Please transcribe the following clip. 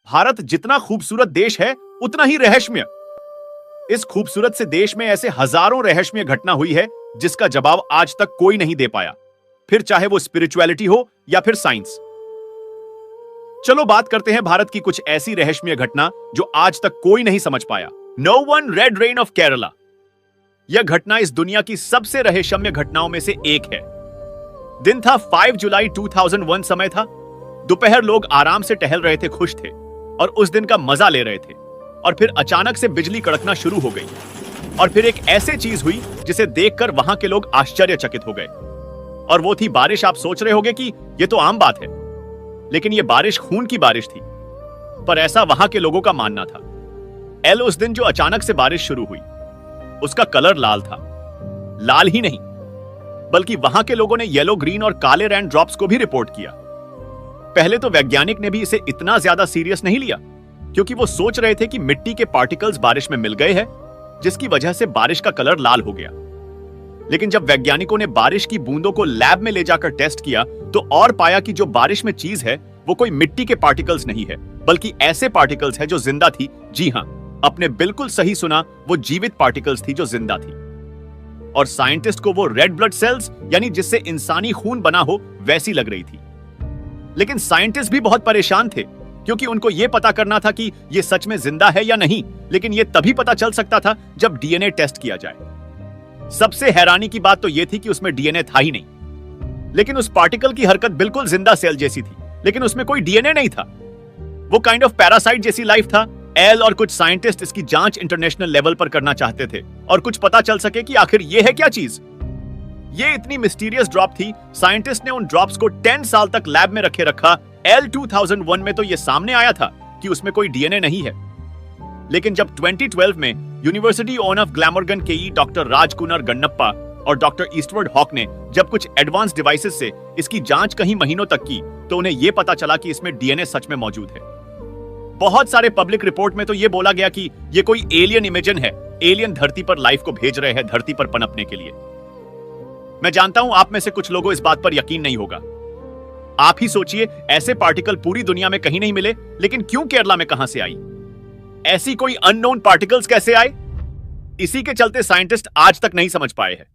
भारत जितना खूबसूरत देश है उतना ही रहस्यमय। इस खूबसूरत से देश में ऐसे हजारों रहस्यमय घटना हुई है जिसका जवाब आज तक कोई नहीं दे पाया, फिर चाहे वो स्पिरिचुअलिटी हो या फिर साइंस। चलो बात करते हैं भारत की कुछ ऐसी रहस्यमय घटना जो आज तक कोई नहीं समझ पाया। No one red rain of Kerala. यह घटना इस दुनिया की सबसे रहस्यमय घटनाओं में से एक है। दिन था 5 जुलाई 2001 समय था। दोपहर लोग आराम से टहल रहे थे, खुश थे और उस दिन का मजा ले रहे थे। और फिर अचानक से बिजली कड़कना शुरू हो गई और फिर एक ऐसी चीज हुई जिसे देखकर वहां के लोग आश्चर्यचकित हो गए। और वो थी बारिश। आप सोच रहे होंगे कि यह तो आम बात है, लेकिन यह बारिश खून की बारिश थी। पर ऐसा वहां के लोगों का मानना था। उस दिन जो अचानक से बारिश शुरू हुई उसका कलर लाल था। लाल ही नहीं बल्कि वहां के लोगों ने येलो, ग्रीन और काले रेन ड्रॉप्स को भी रिपोर्ट किया। पहले तो वैज्ञानिक ने भी इसे इतना ज्यादा सीरियस नहीं लिया, क्योंकि वो सोच रहे थे कि मिट्टी के पार्टिकल्स बारिश में मिल गए हैं, जिसकी वजह से बारिश का कलर लाल हो गया। लेकिन जब वैज्ञानिकों ने बारिश की बूंदों को लैब में ले जाकर टेस्ट किया तो और पाया कि जो बारिश में चीज है वो कोई मिट्टी के पार्टिकल्स नहीं है, बल्कि ऐसे पार्टिकल्स है जो जिंदा थी। जी हां, आपने बिल्कुल सही सुना, वो जीवित पार्टिकल्स थी जो जिंदा थी। और साइंटिस्ट को वो रेड ब्लड सेल्स, यानी जिससे इंसानी खून बना हो, वैसी लग रही थी। लेकिन साइंटिस्ट भी बहुत परेशान थे, क्योंकि उनको यह पता करना था कि यह सच में जिंदा है या नहीं। लेकिन यह तभी पता चल सकता था जब डीएनए टेस्ट किया जाए। सबसे हैरानी की बात तो यह थी कि उसमें डीएनए था ही नहीं। लेकिन उस पार्टिकल की हरकत बिल्कुल जिंदा सेल जैसी थी, लेकिन उसमें कोई डीएनए नहीं था। वो काइंड ऑफ पैरासाइट जैसी लाइफ था। एल और कुछ साइंटिस्ट इसकी जांच इंटरनेशनल लेवल पर करना चाहते थे और कुछ पता चल सके कि आखिर यह है क्या चीज। ये इतनी मिस्टीरियस ड्रॉप थी, साइंटिस्ट ने उन ड्रॉप्स को 10 साल तक लैब में रखे रखा। 2001 में तो यह सामने आया था कि उसमें कोई डीएनए नहीं है। लेकिन जब 2012 में यूनिवर्सिटी ऑफ ग्लैमरगन के डॉक्टर राजकुमार गन्नप्पा और डॉक्टर ईस्टवर्ड हॉक ने जब कुछ एडवांस डिवाइसेस से इसकी जांच कहीं महीनों तक की, तो उन्हें यह पता चला कि इसमें डीएनए सच में मौजूद है। बहुत सारे पब्लिक रिपोर्ट में तो यह बोला गया कि यह कोई एलियन इमेजन है। एलियन धरती पर लाइफ को भेज रहे हैं, धरती पर पनपने के लिए। मैं जानता हूं आप में से कुछ लोगों इस बात पर यकीन नहीं होगा। आप ही सोचिए, ऐसे पार्टिकल पूरी दुनिया में कहीं नहीं मिले, लेकिन क्यों केरला में कहां से आई? ऐसी कोई अननोन पार्टिकल्स कैसे आए? इसी के चलते साइंटिस्ट आज तक नहीं समझ पाए हैं।